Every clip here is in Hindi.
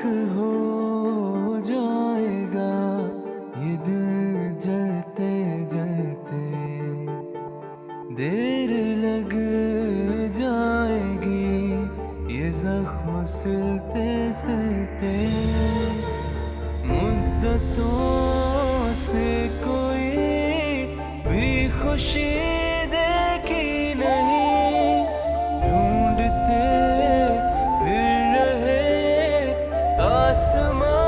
हो जाएगा ये दिल जलते जलते, देर लग जाएगी ये जख्म सिलते सिलते। मुद्दतों से कोई भी खुशी देखी नहीं, ढूंढते फिर रहे आसमां।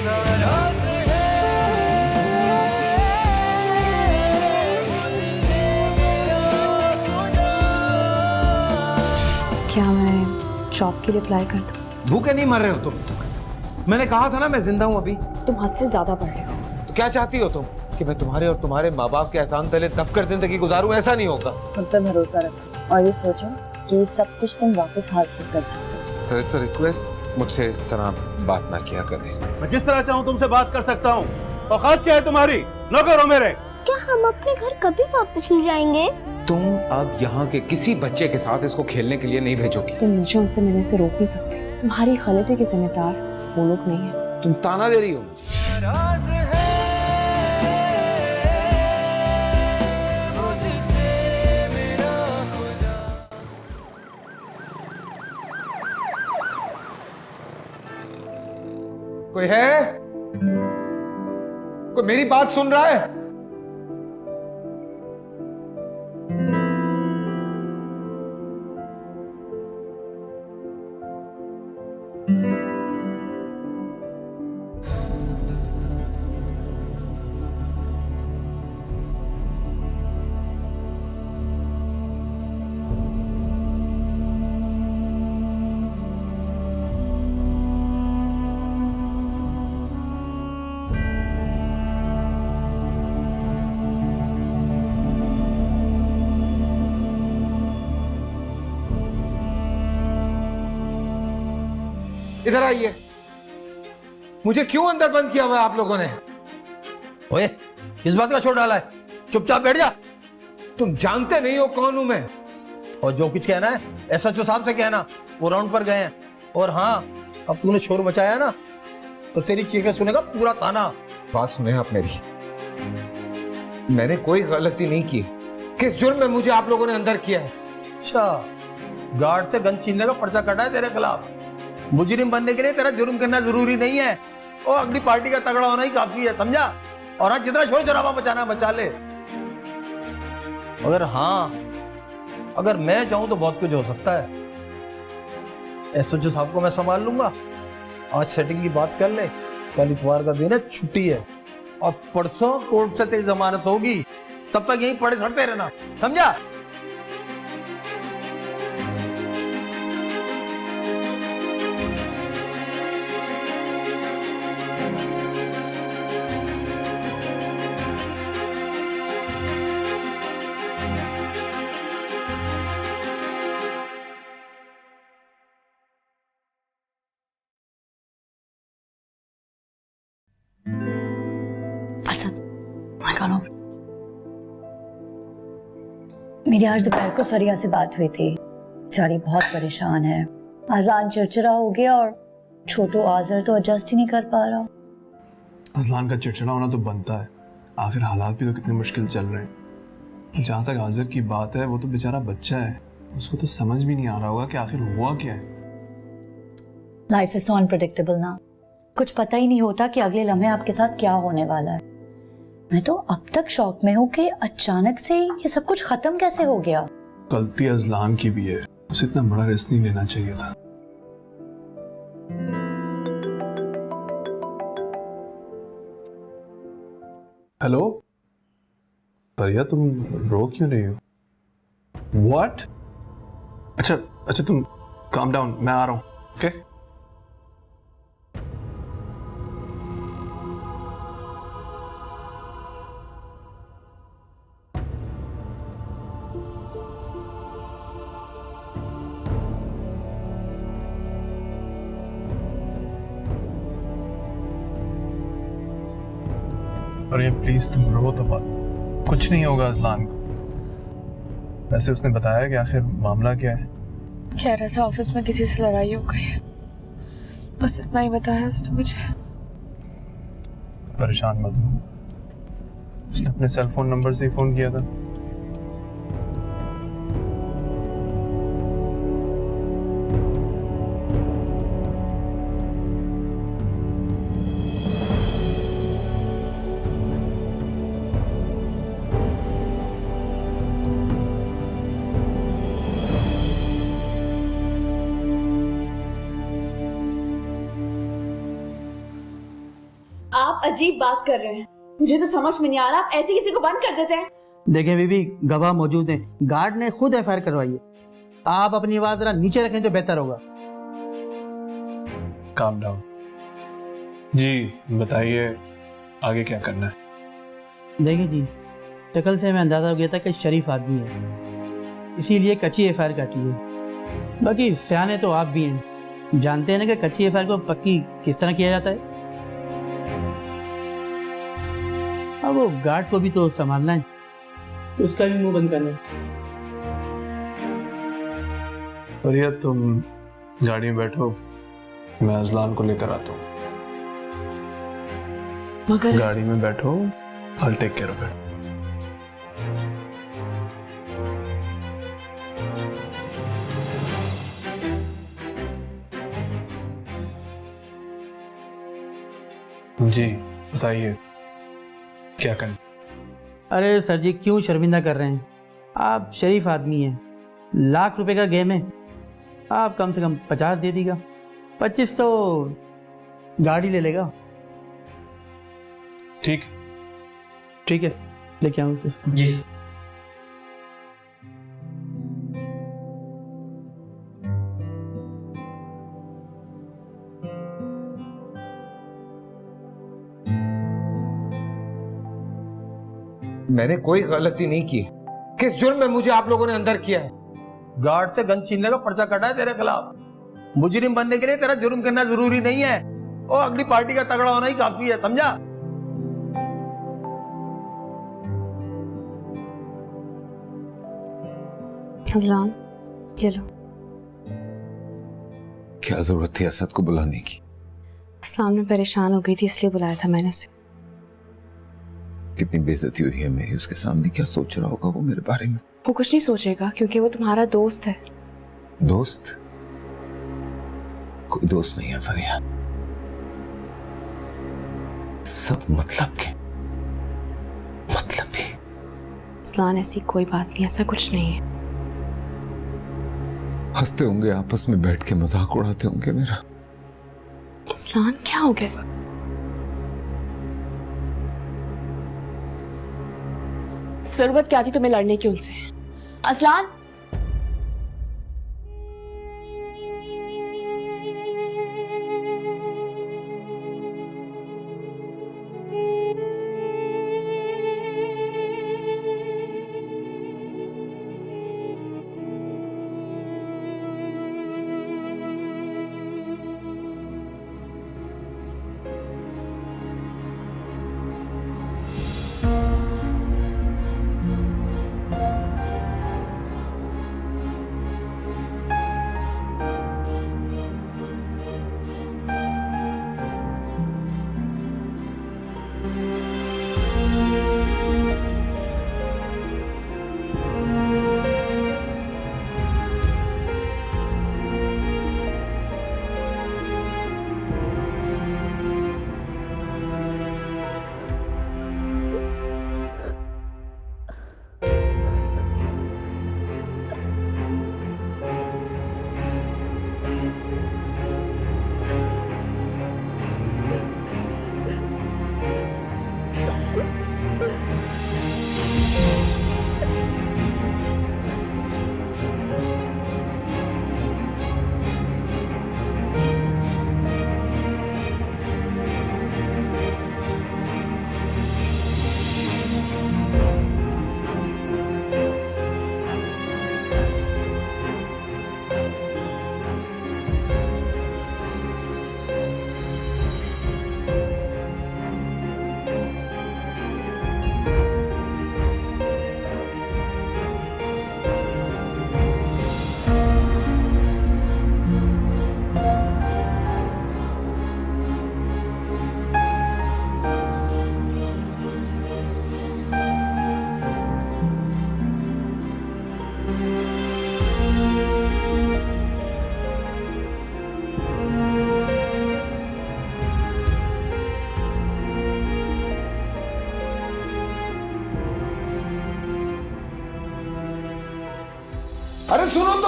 नाराज है मुझसे मेरा खुदा। क्या मैं जॉब के लिए अप्लाई कर दूं? भूखे नहीं मर रहे हो तुम? मैंने कहा था ना मैं जिंदा हूं अभी। तुम हद से ज्यादा पढ़ रहे हो। तो क्या चाहती हो तुम कि मैं तुम्हारे और तुम्हारे माँ बाप के एहसान तले दबकर जिंदगी गुजारूं? ऐसा नहीं होगा। खुद पे भरोसा रखो और ये सोचो कि सब कुछ तुम वापस हासिल कर सकते हो। सर इट्स रिक्वेस्ट, मुझसे इस तरह बात ना किया करें। मैं जिस तरह चाहूं तुमसे बात कर सकता हूं। औकात क्या है तुम्हारी? नौकर हो मेरे। क्या हम अपने घर कभी वापस नहीं जाएंगे? तुम अब यहाँ के किसी बच्चे के साथ इसको खेलने के लिए नहीं भेजोगी। तुम मुझे उनसे मिलने से रोक नहीं सकते। तुम्हारी गलती के जिम्मेदार वो लोग नहीं है। तुम ताना दे रही हो मुझे। नाराज है मुझसे मेरा खुदा। कोई है? कोई मेरी बात सुन रहा है? इधर आइए। मुझे क्यों अंदर बंद किया हुआ है आप लोगों ने? ओए, किस बात का शोर डाला है? चुपचाप बैठ जा। तुम जानते नहीं हो कौन हूं मैं। और जो कुछ कहना है एसएचओ साहब से कहना, वो राउंड पर गए हैं। और हाँ, अब तूने शोर मचाया ना तो तेरी चीखें सुनेगा पूरा थाना। बात सुने आप मेरी। मैंने कोई गलती नहीं की। किस जुर्म में मुझे आप लोगों ने अंदर किया है? अच्छा, गार्ड से गन छीनने का पर्चा कटा है तेरे खिलाफ। मुजरिम बनने के लिए तेरा जुर्म करना जरूरी नहीं है, और अगली पार्टी का तगड़ा होना ही काफी है, समझा? और हाँ, जितना शोर शराबा बचाना बचा ले। अगर मैं चाहूं तो बहुत कुछ हो सकता है। एसओजी साहब को मैं संभाल लूंगा। आज सेटिंग की बात कर ले। कल इतवार का दिन है, छुट्टी है, और परसों कोर्ट से तेरी जमानत होगी। तब तक यहीं पड़े सड़ते रहना, समझा? असद, मेरी आज दोपहर को फरिया से बात हुई थी। बेचारी बहुत परेशान है। अजलान चिड़चिड़ा हो गया और छोटू आजर तो एडजस्ट ही नहीं कर पा रहा। अजलान का चिड़चिड़ा होना तो बनता है, आखिर हालात भी तो कितने मुश्किल चल रहे हैं। जहाँ तक आजर की बात है, वो तो बेचारा बच्चा है, उसको तो समझ भी नहीं आ रहा होगा कि आखिर हुआ क्या है। लाइफ इज सो अनप्रेडिक्टेबल ना, कुछ पता ही नहीं होता कि अगले लम्हे आपके साथ क्या होने वाला है। मैं तो अब तक शॉक में हूँ कि अचानक से ये सब कुछ खत्म कैसे हो गया। गलती अजलान की भी है, उसे इतना बड़ा रिस्क नहीं लेना चाहिए था। हेलो परिया, तुम रो क्यों रही हो? व्हाट? अच्छा तुम काम डाउन, मैं आ रहा हूँ। ओके अरे प्लीज तुम रो तो मत, कुछ नहीं होगा अजलान को। वैसे उसने बताया कि आखिर मामला क्या है? कह रहा था ऑफिस में किसी से लड़ाई हो गई है, बस इतना ही बताया उसने मुझे। परेशान मत हो, उसने अपने सेल फोन नंबर से ही फोन किया था। आप अजीब बात कर रहे हैं, मुझे तो समझ में नहीं आ रहा। आप ऐसे किसी को बंद कर देते हैं? देखें बीबी, गवाह मौजूद हैं, गार्ड ने खुद एफआईआर करवाई है। आप अपनी आवाज जरा नीचे रखें तो बेहतर होगा। Calm down. जी बताइए आगे क्या करना है? देखिए जी, शक्ल से हमें अंदाजा हो गया था कि शरीफ आदमी है, इसीलिए कच्ची एफआईआर काटी है। बाकी सियाने तो आप भी हैं, जानते हैं ना कि कच्ची एफआईआर को पक्की किस तरह किया जाता है। अब वो गार्ड को भी तो संभालना है, उसका भी मुंह बंद करना है। फरिया तुम गाड़ी में बैठो, मैं अजलान को लेकर आता हूँ। मगर गाड़ी में बैठो, I'll take care of it. जी बताइए क्या करें? अरे सर जी, क्यों शर्मिंदा कर रहे हैं? आप शरीफ आदमी हैं, लाख रुपए का गेम है, आप कम से कम 50 दे दीगा, 25 तो गाड़ी ले लेगा। ठीक ठीक है, लेके आऊँ उसे। जी मैंने कोई गलती नहीं की। किस जुर्म में मुझे आप लोगों ने अंदर किया है? गार्ड से गन छीनने का पर्चा कटा है तेरे खिलाफ। मुजरिम बनने के लिए तेरा जुर्म करना जरूरी नहीं है, और अगली पार्टी का तगड़ा होना ही काफी है, समझा? अजलान, ये लो। क्या जरूरत थी असद को बुलाने की? इस्लाम में परेशान हो गई थी इसलिए बुलाया था मैंने उसे। कितनी बेइज्जती हुई है मेरी उसके सामने। क्या सोच रहा होगा वो मेरे बारे में? वो कुछ नहीं सोचेगा क्योंकि वो तुम्हारा दोस्त है। दोस्त? कोई दोस्त नहीं है फरिया, सब मतलब के मतलब ही। अजलान ऐसी कोई बात नहीं, ऐसा कुछ नहीं है। हंसते होंगे आपस में बैठ के, मजाक उड़ाते होंगे मेरा। अजलान क्या हो गया? जरूरत क्या थी तुम्हें लड़ने की उनसे? अजलान,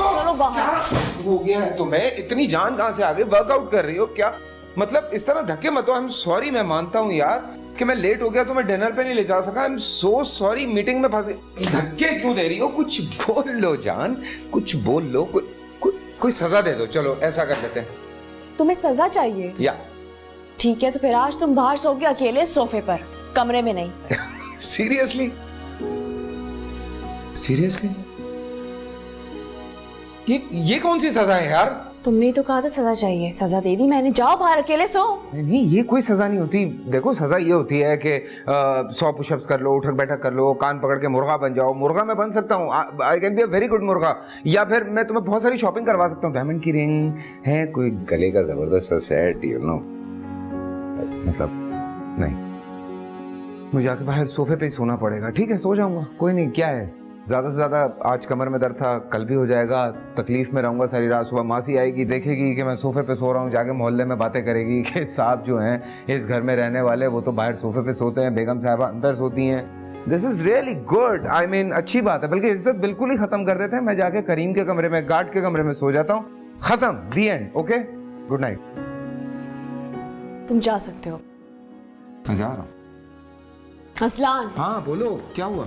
चलो बाहर। हो गया है तुम्हें? इतनी जान कहां से आ गई? वर्कआउट कर रही हो क्या? मतलब इस तरह धक्के मत दो। आई एम सॉरी, मैं मानता हूँ यार कि मैं लेट हो गया तो मैं डिनर पे नहीं ले जा सका। I am so sorry, meeting में फंस गई। धक्के क्यों दे रही हो? कुछ बोल लो जान, कुछ बोल लो। कोई सजा दे दो। चलो ऐसा कर लेते हैं। तुम्हें सजा चाहिए? या ठीक है, तो फिर आज तुम बाहर सोओगे अकेले सोफे पर, कमरे में नहीं। सीरियसली? सीरियसली? ये कौन सी सजा है यार? तुमने तो कहा था सजा चाहिए, सजा दे दी मैंने। जाओ बाहर अकेले सो। नहीं, ये कोई सजा नहीं होती। देखो सजा ये होती है कि 100 पुशअप्स कर लो, उठक बैठक कर लो, कान पकड़ के मुर्गा बन जाओ। मुर्गा मैं बन सकता हूँ, I can be a very good मुर्गा। या फिर मैं तुम्हें बहुत सारी शॉपिंग करवा सकता हूँ। डायमंड की रिंग है, कोई गले का जबरदस्त सा सेट, यू नो। मतलब नहीं, मुझे आके बाहर सोफे पे ही सोना पड़ेगा। ठीक है, सो जाऊंगा, कोई नहीं। क्या है, ज्यादा से ज्यादा आज कमर में दर्द था, कल भी हो जाएगा। तकलीफ में रहूंगा सारी रात। सुबह मासी आएगी, देखेगी कि मैं सोफे पे सो रहा हूँ, जाके मोहल्ले में बातें करेगी कि साहब जो हैं इस घर में रहने वाले, वो तो बाहर सोफे पे सोते हैं, बेगम साहबा अंदर सोती हैं। This is really good. I mean अच्छी बात है। बल्कि इज्जत बिल्कुल ही खत्म कर देते हैं। मैं जाके करीम के कमरे में, गार्ड के कमरे में सो जाता हूँ। खत्म, दी एंड। Okay, good night. तुम जा सकते हो। मैं जा रहा हूँ। असलान, हाँ बोलो, क्या हुआ?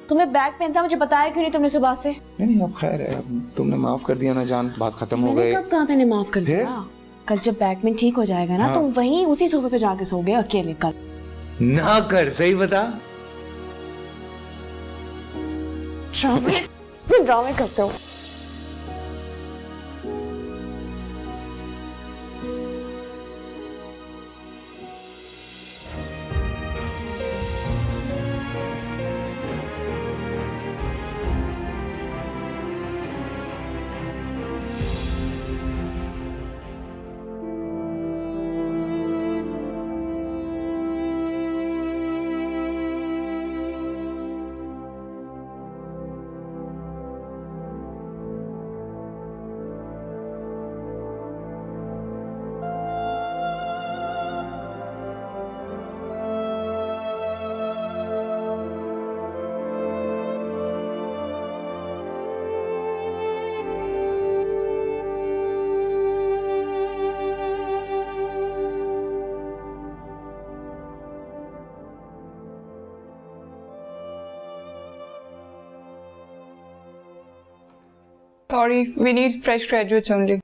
तुम्हें बैग पहनता मुझे बताया क्यों नहीं तुमने सुबह से? नहीं, अब खैर है, अब तुमने माफ कर दिया ना जान, बात खत्म हो मैंने गई। कब कहा मैंने माफ कर दिया? कल जब बैग में ठीक हो जाएगा ना, हाँ। तुम वहीं उसी सोफे पे जाके सोओगे अकेले। कल ना कर, सही बता। ड्रामे करते हो। Sorry, we need fresh graduates only.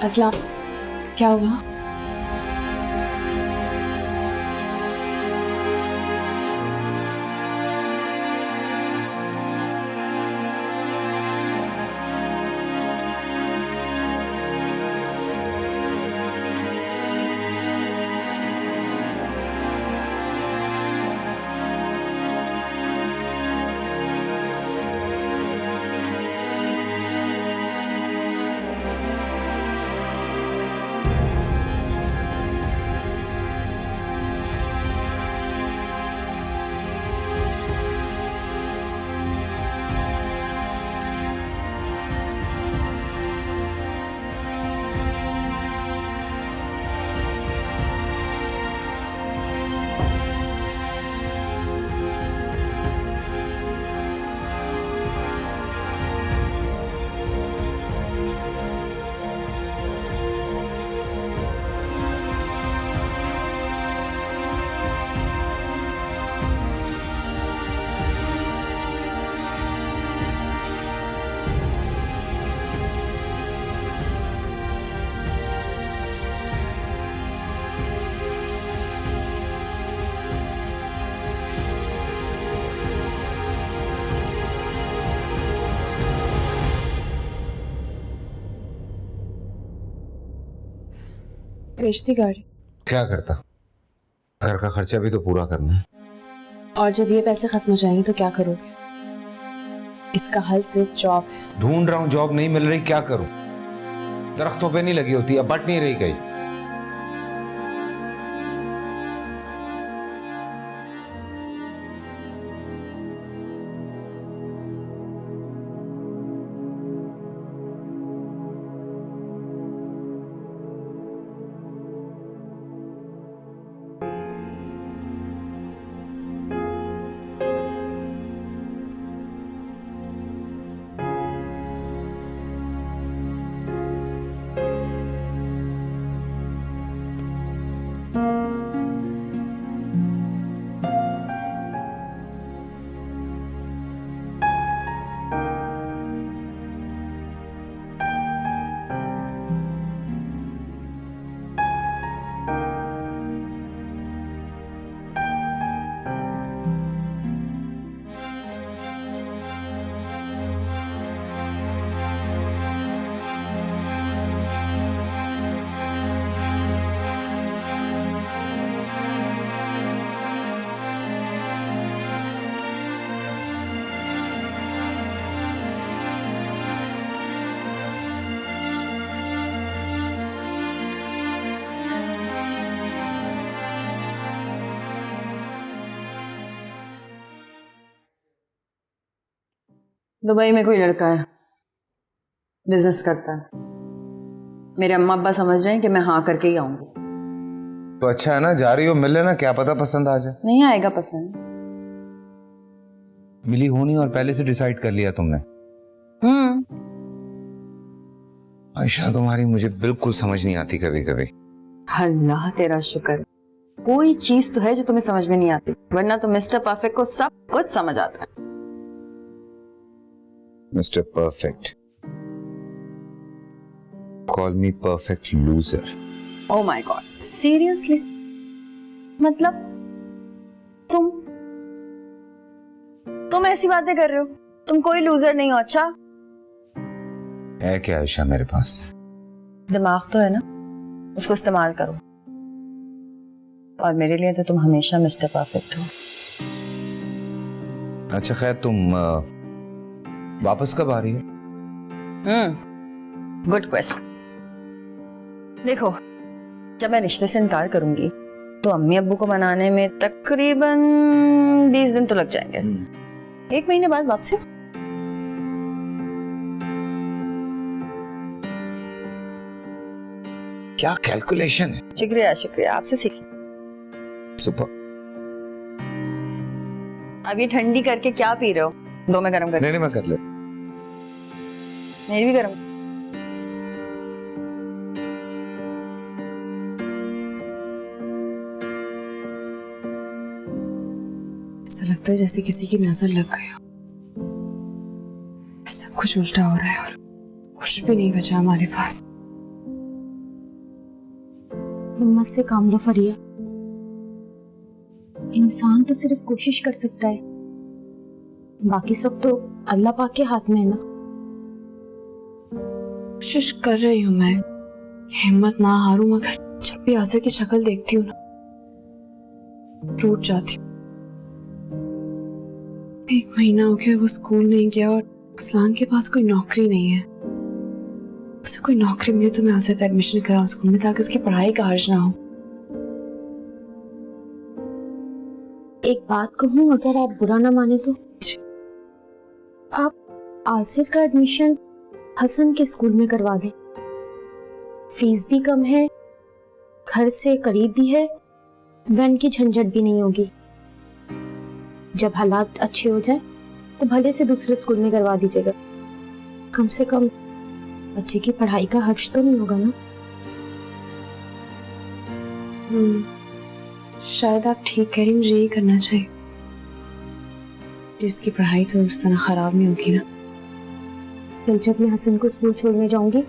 असलाम, क्या हुआ? बेचती गाड़ी। क्या करता? घर का खर्चा भी तो पूरा करना है। और जब ये पैसे खत्म हो जाएंगे तो क्या करोगे? इसका हल सिर्फ जॉब है। ढूंढ रहा हूँ, जॉब नहीं मिल रही, क्या करूं? दरख्तों पे नहीं लगी होती, अब बट नहीं रही कहीं। दुबई में कोई लड़का है, बिजनेस करता है। मेरे अम्मा अब्बा समझ रहे हैं कि मैं हाँ करके ही आऊंगी। तो अच्छा है ना, जा रही हो, मिल लेना, क्या पता पसंद आ जाए। नहीं आएगा पसंद। मिली होनी और पहले से डिसाइड कर लिया तुमने? आयशा, तुम्हारी मुझे बिल्कुल समझ नहीं आती कभी कभी। अल्लाह तेरा शुक्र, कोई चीज तो है जो तुम्हें समझ में नहीं आती, वरना तो मिस्टर परफेक्ट को सब कुछ समझ आता है। Mister perfect, call me perfect loser. Oh my God, seriously? मतलब तुम ऐसी बातें कर रहे हो? तुम कोई लूजर नहीं हो। अच्छा है क्या आयशा मेरे पास? दिमाग तो है ना, उसको इस्तेमाल करो। और मेरे लिए तो तुम हमेशा मिस्टर परफेक्ट हो। अच्छा खैर, तुम वापस कब आ रही हो? Good question. देखो, जब मैं रिश्ते से इनकार करूंगी तो अम्मी अब्बू को मनाने में तकरीबन 20 दिन तो लग जाएंगे। 1 महीने बाद वापसी। क्या कैलकुलेशन है। शुक्रिया शुक्रिया, आपसे सीखी। सुपर। अब ये ठंडी करके क्या पी रहे हो? दो मैं गरम कर। नहीं मैं कर ले। मेरी भी गरम। ऐसा लगता है जैसे किसी की नजर लग गई हो। सब कुछ उल्टा हो रहा है और कुछ भी नहीं बचा हमारे पास। हिम्मत से काम लो फरिया, इंसान तो सिर्फ कोशिश कर सकता है, बाकी सब तो अल्लाह पाक के हाथ में है ना। कोशिश कर रही हूँ मैं, हिम्मत ना हारूं, मगर जब भी आसिर की शक्ल देखती हूँ ना टूट जाती हूँ। 1 महीना हो गया वो स्कूल नहीं गया और अरसलान के पास कोई नौकरी नहीं है। उसे कोई नौकरी मिले तो मैं आसिर का एडमिशन कराऊं स्कूल में, ताकि उसकी पढ़ाई का हर्ज ना हो। एक बात कहूँ, अगर आप बुरा ना माने तो आप आसिर का एडमिशन हसन के स्कूल में करवा दें। फीस भी कम है, घर से करीब भी है, वैन की झंझट भी नहीं होगी। जब हालात अच्छे हो जाए तो भले से दूसरे स्कूल में करवा दीजिएगा, कम से कम बच्चे की पढ़ाई का खर्च तो नहीं होगा ना। शायद आप ठीक कह रही, मुझे यही करना चाहिए। जिसकी पढ़ाई तो उस तरह खराब नहीं होगी ना। कल जब मैं हसन को स्कूल छोड़ने जाऊंगी,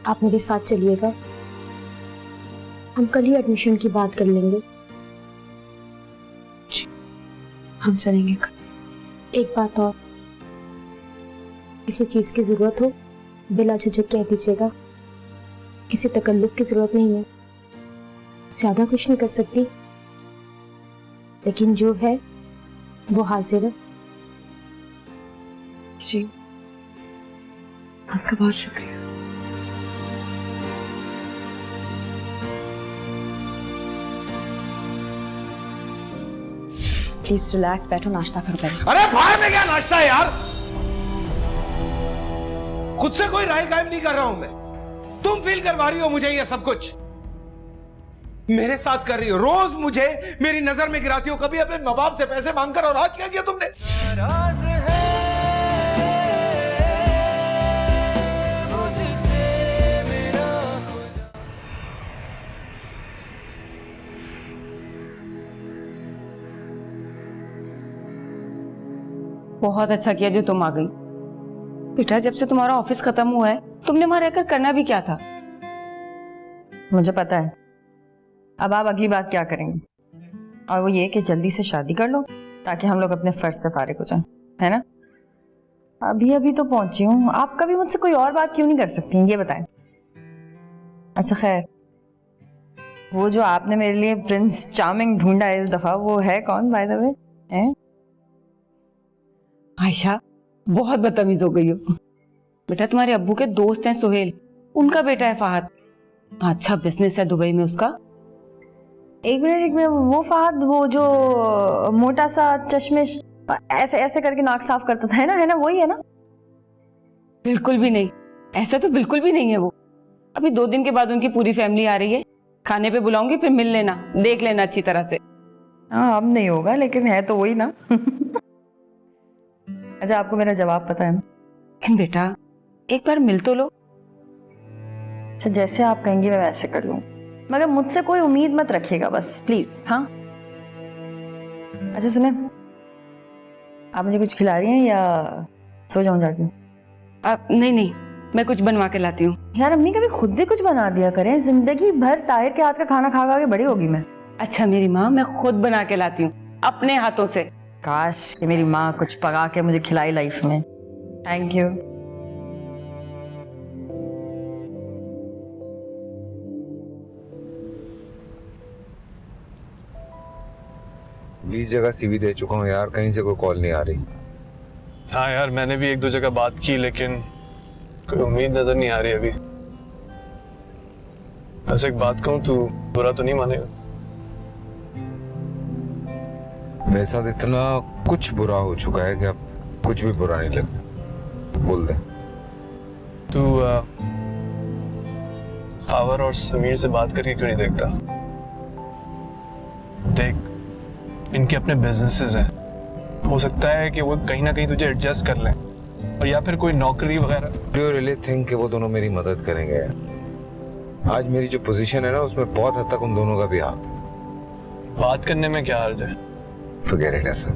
आप मेरे साथ चलिएगा। हम कल ही एडमिशन की बात कर लेंगे। हम चलेंगे कल। एक बात और, किसी चीज की जरूरत हो बिला झिझक कह दीजिएगा, किसी तकल्लुफ की जरूरत नहीं है। ज्यादा कुछ नहीं कर सकती, लेकिन जो है वो हाजिर है। जी, आपका बहुत शुक्रिया। प्लीज रिलैक्स, बैठो, नाश्ता करो पहले। अरे बाहर में क्या नाश्ता है यार? खुद से कोई राय कायम नहीं कर रहा हूं मैं। तुम फील करवा रही हो मुझे ये सब कुछ, मेरे साथ कर रही हो। रोज मुझे मेरी नजर में गिराती हो, कभी अपने माँ बाप से पैसे मांगकर, और आज क्या किया तुमने? नाराज है मुझसे मेरा खुदा। बहुत अच्छा किया जो तुम आ गई। बेटा, जब से तुम्हारा ऑफिस खत्म हुआ है, तुमने वहां रहकर करना भी क्या था? मुझे पता है। अब आप अगली बात क्या करेंगे, और वो ये कि जल्दी से शादी कर लो ताकि हम लोग अपने फर्ज से फारिग हो जाएं, है ना? अभी अभी तो पहुंची हूँ, आप कभी मुझसे कोई और बात क्यों नहीं कर सकती, ये बताएं। अच्छा खैर, वो जो आपने मेरे लिए प्रिंस चार्मिंग ढूंढा है इस दफा, वो है कौन बाय द वे? हैं? आयशा, बहुत बदतमीज हो गई हो। बेटा, तुम्हारे अब्बू के दोस्त हैं सुहेल, उनका बेटा है फहद। अच्छा बिजनेस है दुबई में उसका। एक मिनट, वो फहद, वो जो मोटा सा चश्मिश ऐसे ऐसे करके नाक साफ करता था, है ना? वही है ना? बिल्कुल भी नहीं, ऐसा तो बिल्कुल भी नहीं है वो। अभी 2 दिन के बाद उनकी पूरी फैमिली आ रही है, खाने पे बुलाऊंगी, फिर मिल लेना, देख लेना अच्छी तरह से। हाँ, अब नहीं होगा, लेकिन है तो वही ना। अच्छा, आपको मेरा जवाब पता है? लेकिन बेटा, एक बार मिल तो लो। अच्छा, जैसे आप कहेंगी मैं वैसे कर लूँ, मगर मुझसे कोई उम्मीद मत रखिएगा बस, प्लीज। हाँ, अच्छा सुने, आप मुझे कुछ खिला रही हैं या सो जाऊं जाके? नहीं, मैं कुछ बनवा के लाती हूँ। यार अम्मी, कभी खुद भी कुछ बना दिया करें, जिंदगी भर ताहिर के हाथ का खाना खा खा के बड़ी होगी मैं। अच्छा मेरी माँ, मैं खुद बना के लाती हूँ अपने हाथों से। काश कि मेरी माँ कुछ पका के मुझे खिलाई लाइफ में। Thank you. 20 जगह सीवी दे चुका हूँ यार, कहीं से कोई कॉल नहीं आ रही। हाँ यार, मैंने भी 1-2 जगह बात की, लेकिन कोई उम्मीद नजर नहीं आ रही अभी। वैसे एक बात कहूँ, तू बुरा तो नहीं मानेगा? मेरे साथ इतना कुछ बुरा हो चुका है कि अब कुछ भी बुरा नहीं लगता। बोल दे। तू खावर और समीर से बात करके क्यों नहीं देखता? देख, इनके अपने बिजनेसेस हैं, हो सकता है कि वो कहीं ना कहीं तुझे एडजस्ट कर लें, और या फिर कोई नौकरी वगैरह। डू यू रियली थिंक कि वो दोनों मेरी मदद करेंगे? आज मेरी जो पोजीशन है ना, उसमें बहुत हद तक उन दोनों का भी हाथ है। बात करने में क्या हर्ज है? Forget it, Hassan.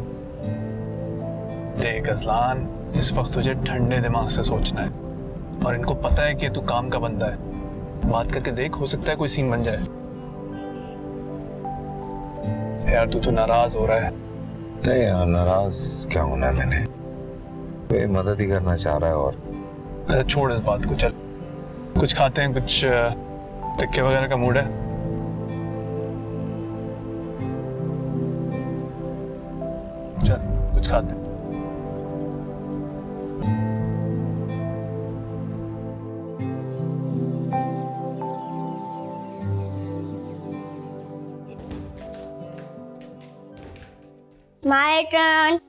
देख अज़लान, इस वक्त तुझे ठंडे दिमाग से सोचना है, और इनको पता है कि तू काम का बंदा है। बात करके देख, हो सकता है कोई सीन बन जाए। यार तू तो नाराज हो रहा है। नहीं यार, नाराज क्या होना है मैंने, वे मदद ही करना चाह रहा है। और अच्छा छोड़ इस बात को, चल कुछ खाते हैं, कुछ टिक्के वगैरह का मूड है? चल कुछ खाते हैं। My turn.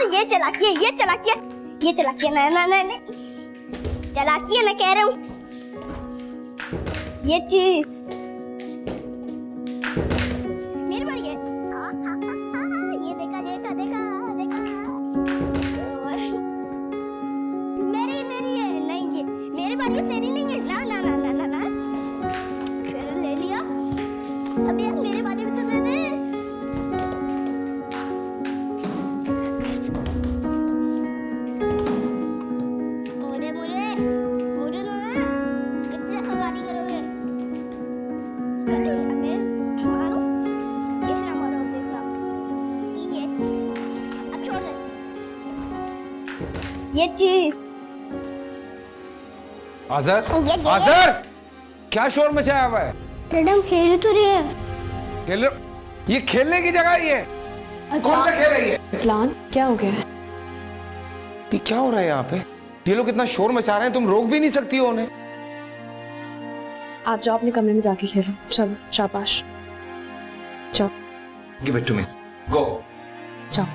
ये चलाकिए, ये चलाकिए, ये चलाकिए, ना ना ना ना, चलाकिए ना कह रहा हूँ। ये चीज मेरी बारी है। ये देखा देखा देखा देखा, मेरी मेरी है। नहीं, ये मेरी बारी है, तेरी नहीं है। ना ना ना ना ना ना, फिर ले लिया। अब यार मेरी बारी भी तो दे दे। ये चीज। आजर, ये। आजर, क्या शोर मचाया हुआ है? डैड हम खेल तो रहे हैं। खेल, ये खेलने की जगह ही है। कौन सा खेल है ये? असलान क्या हो गया? ये क्या हो रहा है यहाँ पे? ये लोग इतना शोर मचा रहे हैं, तुम रोक भी नहीं सकती हो उन्हें। आप जाओ अपने कमरे में जाके खेलो। चलो शाबाश, जाओ। गिव इट टू मी, गो। जाओ।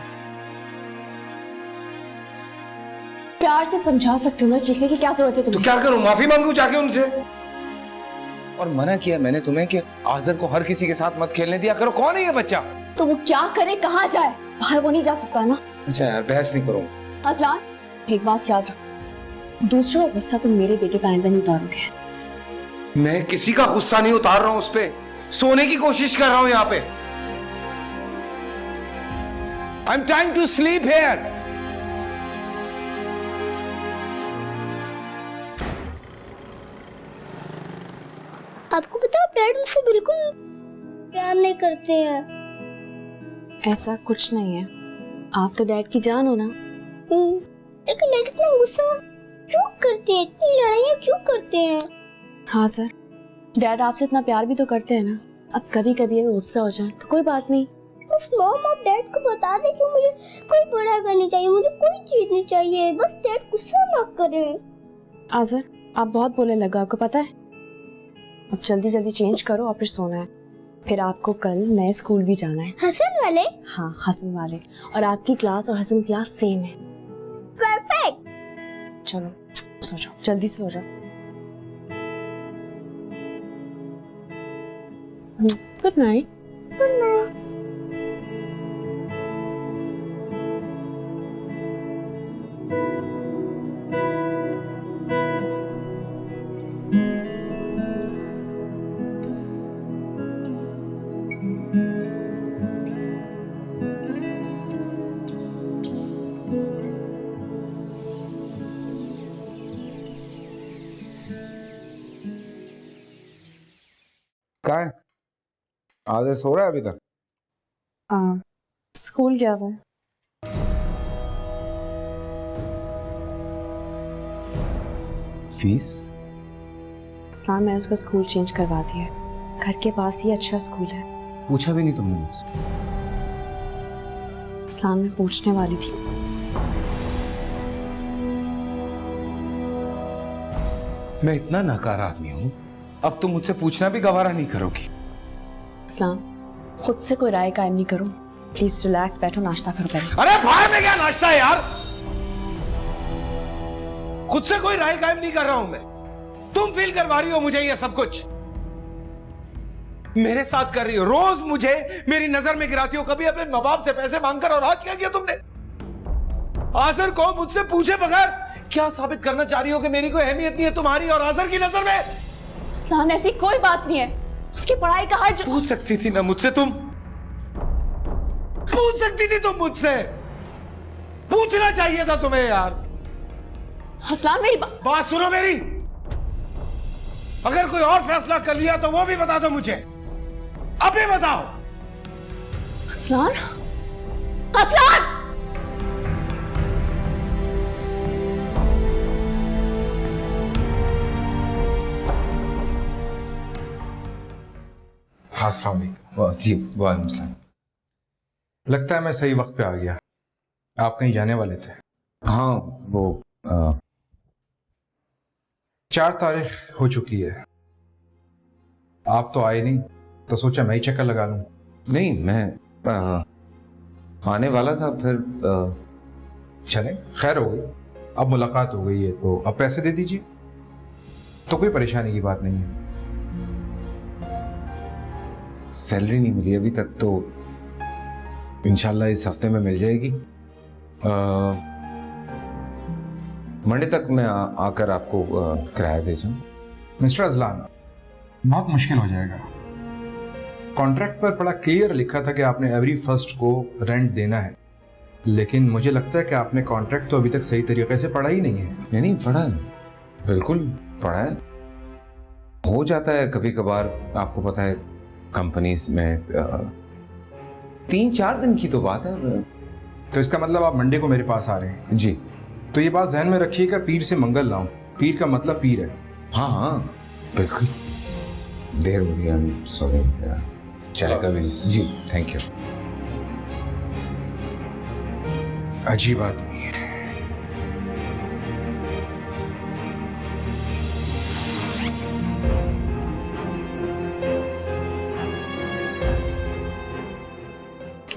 प्यार से समझा सकते हो ना, चीखने की क्या जरूरत है तो तुम्हें? क्या करूं, माफी मांगू जाके उनसे? और मना किया मैंने तुम्हें कि आजर को हर किसी के साथ मत खेलने दिया करो। कौन है ये बच्चा? तो वो क्या करे, कहाँ जाए? बाहर वो नहीं जा सकता ना। अच्छा यार, बहस नहीं करो। असलान एक बात याद रखो, दूसरों का गुस्सा तुम मेरे बेटे पर आइंदा नहीं उतारोगे। मैं किसी का गुस्सा नहीं उतार रहा हूं, उस पे सोने की कोशिश कर रहा हूं यहाँ पे। I am trying to sleep here. आपको पता है डैड मुझसे बिल्कुल प्यार नहीं करते हैं। ऐसा कुछ नहीं है, आप तो डैड की जान हो ना। लेकिन डैड इतना गुस्सा क्यों करते हैं, इतनी लड़ाइयाँ क्यों करते हैं? हाँ सर, डैड आपसे इतना प्यार भी तो करते हैं ना। अब कभी कभी अगर गुस्सा हो जाए तो कोई बात नहीं। बस मॉम आप डैड को बता दें कि मुझे कोई बड़ा करनी चाहिए, मुझे कोई चीज नहीं चाहिए, बस डैड गुस्सा ना करें। आजर आप बहुत बोलने लगा, आपको पता है। अब जल्दी जल्दी चेंज करो और फिर सोना है। फिर आपको कल नए स्कूल भी जाना है। हसन वाले? हाँ हसन वाले, और आपकी क्लास और हसन क्लास सेम है। परफेक्ट। चलो सो जाओ, जल्दी से सो जाओ। Good night. Good night. क्या है? आदर सो रहा है अभी तक? स्कूल गया हुआ है। फीस? इस्लाम मैंने उसका स्कूल चेंज करवा दिया है, घर के पास ही अच्छा स्कूल है। पूछा भी नहीं तुमने मुझसे? इस्लाम में पूछने वाली थी। मैं इतना नाकार आदमी हूं, अब तुम मुझसे पूछना भी गवारा नहीं करोगी। इस्लाम खुद से कोई राय कायम नहीं करो, प्लीज रिलैक्स, बैठो, नाश्ता करो पहले। अरे बाहर में क्या नाश्ता है यार? खुद से कोई राय कायम नहीं कर रहा हूं मैं, तुम फील करवा रही हो मुझे ये सब कुछ। मेरे साथ कर रही हो, रोज मुझे मेरी नजर में गिराती हो, कभी अपने माँ बाप से पैसे मांगकर, और आज क्या किया तुमने? आजर को मुझसे पूछे बगैर क्या साबित करना चाह रही हो कि मेरी कोई अहमियत नहीं है तुम्हारी और आजर की नजर में? इस्लाम ऐसी कोई बात नहीं है, उसकी पढ़ाई का हर पूछ सकती थी ना मुझसे, तुम पूछ सकती थी तुम मुझसे, पूछना चाहिए था तुम्हें यार। इस्लाम मेरी बात सुनो मेरी, अगर कोई और फैसला कर लिया तो वो भी बता दो मुझे, अभी बताओ। इस्लाम, इस्लाम! हाँ अस्सलाम वालेकुम। जी वालेकुम सलाम। लगता है मैं सही वक्त पे आ गया, आप कहीं जाने वाले थे? हाँ वो 4 तारीख हो चुकी है, आप तो आए नहीं, तो सोचा मैं ही चक्कर लगा लूं। नहीं, मैं आने वाला था, फिर चलें, खैर हो गई, अब मुलाकात हो गई है तो अब पैसे दे दीजिए, तो कोई परेशानी की बात नहीं है। सैलरी नहीं मिली अभी तक, तो इंशाल्लाह इस हफ्ते में मिल जाएगी। मंडे तक मैं आकर आपको किराया दे जाऊँ। मिस्टर अजलान, बहुत मुश्किल हो जाएगा। कॉन्ट्रैक्ट पर बड़ा क्लियर लिखा था कि आपने एवरी फर्स्ट को रेंट देना है, लेकिन मुझे लगता है कि आपने कॉन्ट्रैक्ट तो अभी तक सही तरीके से पढ़ा ही नहीं है। नहीं पढ़ा है, बिल्कुल पढ़ा है। हो जाता है कभी कभार, आपको पता है कंपनीज में 3-4 दिन की तो बात है। तो इसका मतलब आप मंडे को मेरे पास आ रहे हैं? जी। तो ये बात ध्यान में रखिएगा, पीर से मंगल लाऊं। पीर का मतलब पीर है। हाँ हाँ बिल्कुल। देर हो गई, आई एम सॉरी। चाय का भी जी, थैंक यू। अजीब आदमी है।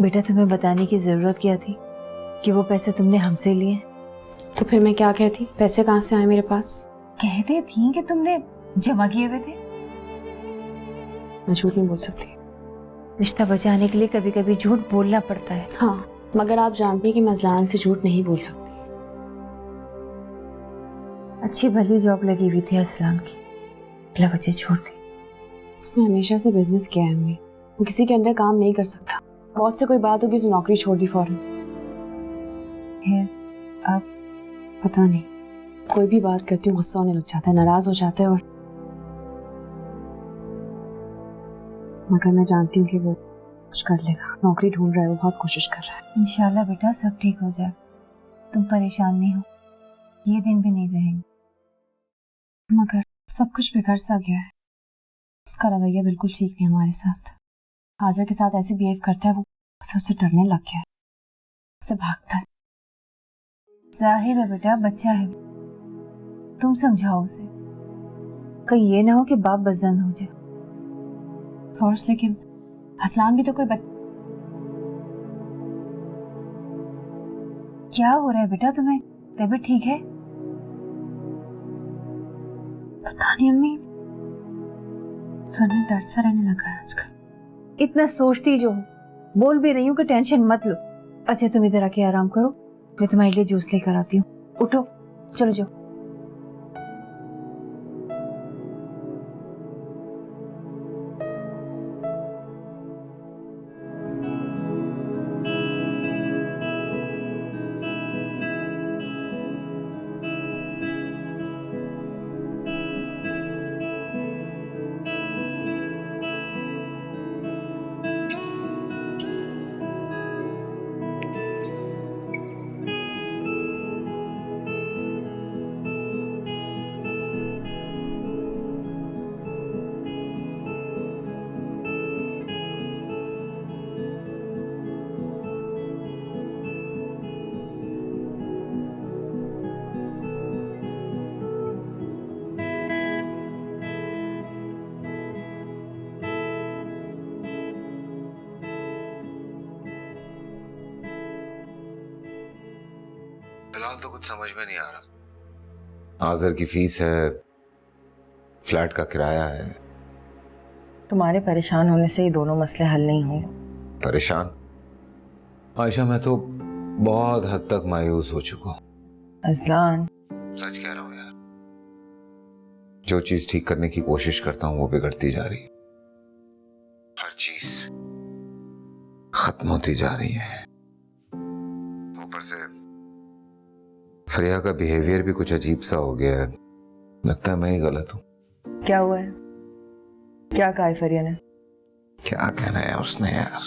बेटा तुम्हें बताने की जरूरत क्या थी कि वो पैसे तुमने हमसे लिए? तो फिर मैं क्या कहती? पैसे कहाँ से आए मेरे पास? कहते थी कि तुमने जमा किए हुए थे। मैं झूठ नहीं बोल सकती। रिश्ता बचाने के लिए कभी कभी झूठ बोलना पड़ता है। हाँ, मगर आप जानती हैं कि मैं अज़लान से झूठ नहीं बोल सकती। अच्छी भली जॉब लगी हुई थी अज़लान की, बिला वजह छोड़ दी। उसने हमेशा से बिजनेस किया है अम्मी, वो किसी के अंडर काम नहीं कर सकता। बहुत से कोई बात होगी तो नौकरी छोड़ दी फौरन। फिर अब पता नहीं, कोई भी बात करती हूँ गुस्सा होने लग जाता है, नाराज हो जाता है। और मगर मैं जानती हूँ कि वो कुछ कर लेगा। नौकरी ढूंढ रहा है, वो बहुत कोशिश कर रहा है। इंशाल्लाह बेटा सब ठीक हो जाए, तुम परेशान नहीं हो, ये दिन भी नहीं रहेंगे। मगर सब कुछ बिगड़ सा गया है। उसका रवैया बिल्कुल ठीक नहीं हमारे साथ। आज़र के साथ ऐसे बिहेव करता है, वो उससे डरने लग गया है, उससे भागता है। जाहिर है बेटा बच्चा है, तुम समझाओ उसे, कहीं ये ना हो कि बाप बजन हो जाए। फोर्स, लेकिन अज़लान भी तो कोई क्या हो रहा है बेटा तुम्हें? तबीयत ठीक है? पता नहीं अम्मी, सर में दर्द सा रहने लगा है आजकल। इतना सोचती जो हो, बोल भी रही हूँ कि टेंशन मत लो। अच्छा तुम इधर आके आराम करो, मैं तुम्हारे लिए जूस लेकर आती हूँ। उठो, चलो जाओ। फिलहाल तो कुछ समझ में नहीं आ रहा। आज़र की फीस है, फ्लैट का किराया है। तुम्हारे परेशान होने से ये दोनों मसले हल नहीं होंगे। परेशान? आयशा मैं तो बहुत हद तक मायूस हो चुका हूँ। अज़लान, सच कह रहा हूँ यार, जो चीज ठीक करने की कोशिश करता हूँ वो बिगड़ती जा रही है। हर चीज खत्म होती जा रही है। ऊपर से फरिया का बिहेवियर भी कुछ अजीब सा हो गया है। लगता है मैं ही गलत हूँ। क्या हुआ है? क्या कहा है फरिया ने? क्या कहना है उसने यार।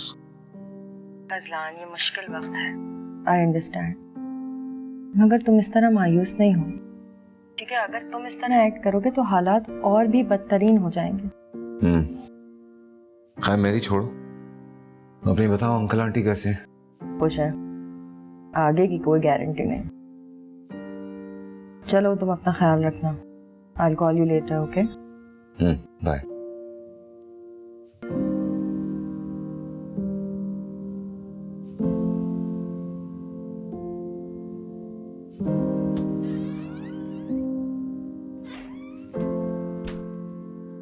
अज़लान, ये मुश्किल वक्त है, आई अंडरस्टैंड, मगर तुम इस तरह मायूस नहीं हो, क्योंकि अगर तुम इस तरह एक्ट करोगे तो हालात और भी बदतरीन हो जाएंगे। खैर मेरी छोड़ो, अपनी बताओ अंकल आंटी कैसे हैं? खुश है, आगे की कोई गारंटी नहीं। चलो तुम अपना ख्याल रखना। I will call you later, okay? Bye.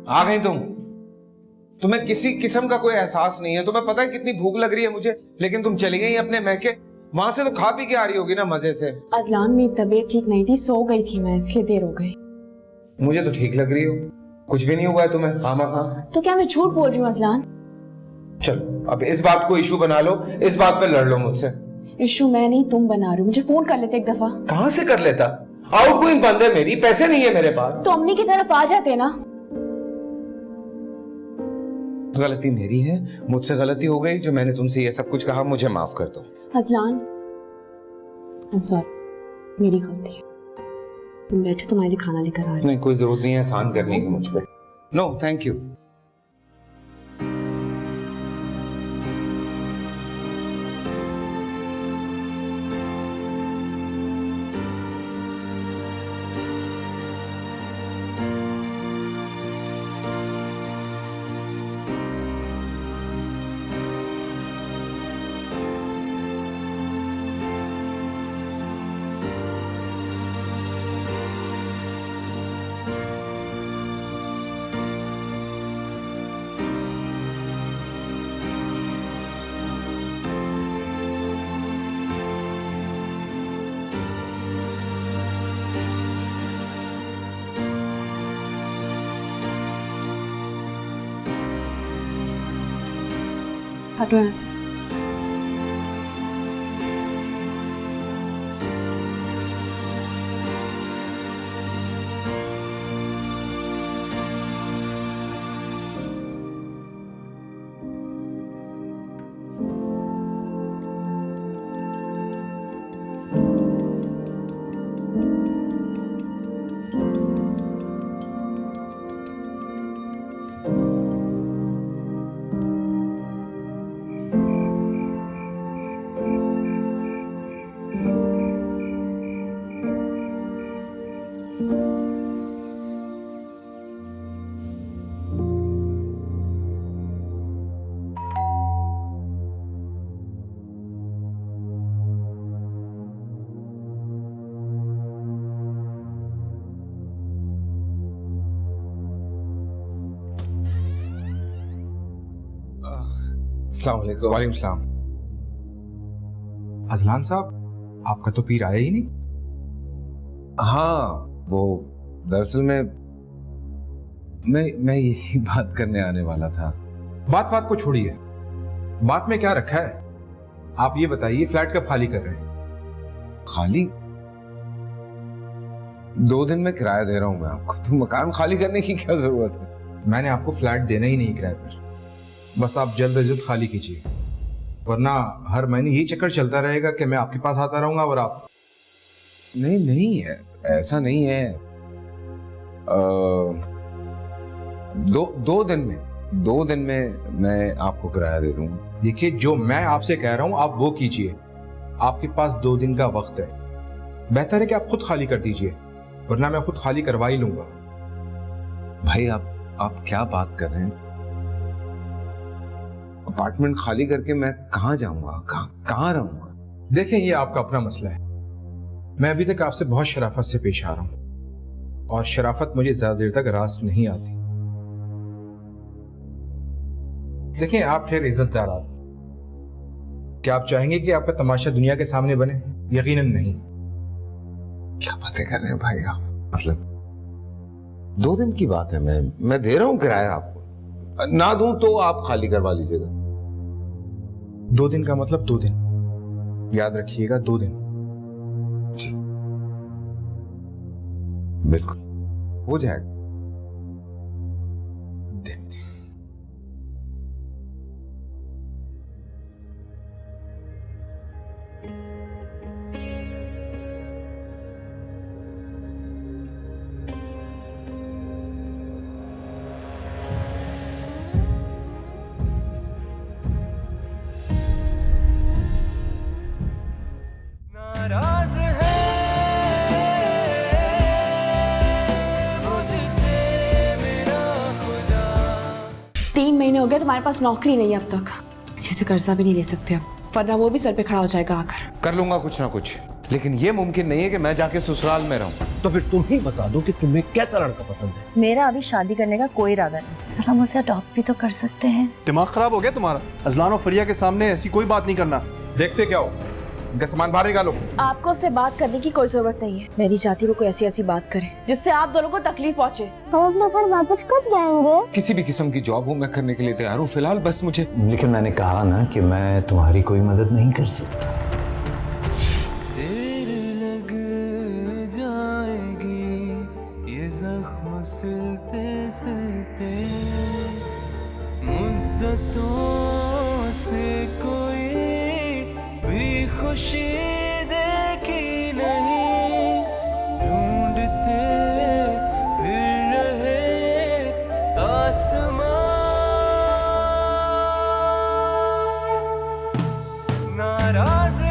आ गई तुम? तुम्हें किसी किस्म का कोई एहसास नहीं है? तुम्हें पता है कितनी भूख लग रही है मुझे, लेकिन तुम चली गई अपने महके। वहां से तो खा पी के आ रही होगी ना मजे से। अज़लान, मेरी तबीयत ठीक नहीं थी, सो गई थी मैं, इसलिए देर हो गई। मुझे तो ठीक लग रही हो, कुछ भी नहीं हुआ है तुम्हें खामा। तो क्या मैं झूठ बोल रही हूँ अज़लान? चलो अब इस बात को इशू बना लो, इस बात पे लड़ लो मुझसे। इशू मैं नहीं तुम बना रही हो। मुझे फोन कर लेते एक दफा। कहां से कर लेता? आउटगोइंग बंद है मेरी, पैसे नहीं है मेरे पास। तो अम्मी की तरफ आ जाते ना। गलती मेरी है, मुझसे गलती हो गई जो मैंने तुमसे ये सब कुछ कहा, मुझे माफ कर दो। अज़लान, I'm sorry, मेरी गलती है। तुम बैठो, तुम्हारे लिए खाना लेकर आ रही हूँ। नहीं, कोई जरूरत नहीं है एहसान करने की मुझ पे। No thank you. हटो यहाँ से। अस्सलाम वालेकुम। वालेकुम सलाम। अजलान साहब, आपका तो पीर आया ही नहीं। हाँ, वो दरअसल मैं यही बात करने आने वाला था। बात को छोड़िए, बात में क्या रखा है आप ये बताइए, फ्लैट कब खाली कर रहे हैं? खाली 2 दिन में किराया दे रहा हूं मैं आपको, तो मकान खाली करने की क्या जरूरत है? मैंने आपको फ्लैट देना ही नहीं किराए पर, बस आप जल्द से जल्द खाली कीजिए, वरना हर महीने यही चक्कर चलता रहेगा कि मैं आपके पास आता रहूंगा और आप। नहीं है, ऐसा नहीं है। 2 दिन में मैं आपको किराया दे दूंगा। देखिए, जो मैं आपसे कह रहा हूं आप वो कीजिए। आपके पास 2 दिन का वक्त है, बेहतर है कि आप खुद खाली कर दीजिए, वरना मैं खुद खाली करवा ही लूंगा। भाई आप क्या बात कर रहे हैं? अपार्टमेंट खाली करके मैं कहाँ जाऊंगा, कहाँ रहूंगा? देखें, ये आपका अपना मसला है। मैं अभी तक आपसे बहुत शराफत से पेश आ रहा हूं, और शराफत मुझे ज्यादा देर तक रास नहीं आती। देखें, आप ठहर इज्जतदार आदमी, क्या आप चाहेंगे कि आपका तमाशा दुनिया के सामने बने? यकीनन नहीं। क्या बातें कर रहे हैं भाई आप? मतलब 2 दिन की बात है, मैं दे रहा हूं किराया आपको, ना दूं तो आप खाली करवा लीजिएगा। 2 दिन का मतलब 2 दिन, याद रखिएगा, 2 दिन। जी बिल्कुल हो जाएगा। देखते हैं। नाराज है मुझसे मेरा खुदा। 3 महीने हो गए, तुम्हारे पास नौकरी नहीं है अब तक। किसी से कर्जा भी नहीं ले सकते अब, वरना वो भी सर पे खड़ा हो जाएगा आकर। कर लूंगा कुछ ना कुछ, लेकिन ये मुमकिन नहीं है कि मैं जाके ससुराल में रहूं। तो फिर तुम ही बता दो कि तुम्हें कैसा लड़का पसंद है। मेरा अभी शादी करने का कोई इरादा नहीं। हम उसे अडॉप्ट भी तो कर सकते हैं। दिमाग खराब हो गया तुम्हारा? अजलान और फरिया के सामने ऐसी कोई बात नहीं करना। देखते क्या हो, इनका सामान बाहर निकालो। आपको उससे बात करने की कोई जरूरत नहीं है। मैं नहीं चाहती वो कोई ऐसी बात करे जिससे आप दोनों को तकलीफ पहुंचे। हम अपना घर वापस कब जाएंगे? किसी भी किस्म की जॉब हो मैं करने के लिए तैयार हूँ, फिलहाल बस मुझे। लेकिन मैंने कहा ना कि मैं तुम्हारी कोई मदद नहीं कर सकता। देर लग जाएगी ये जख्म सिलते सिलते, मुद्दतों से कोई भी खुशी देखी नहीं। राज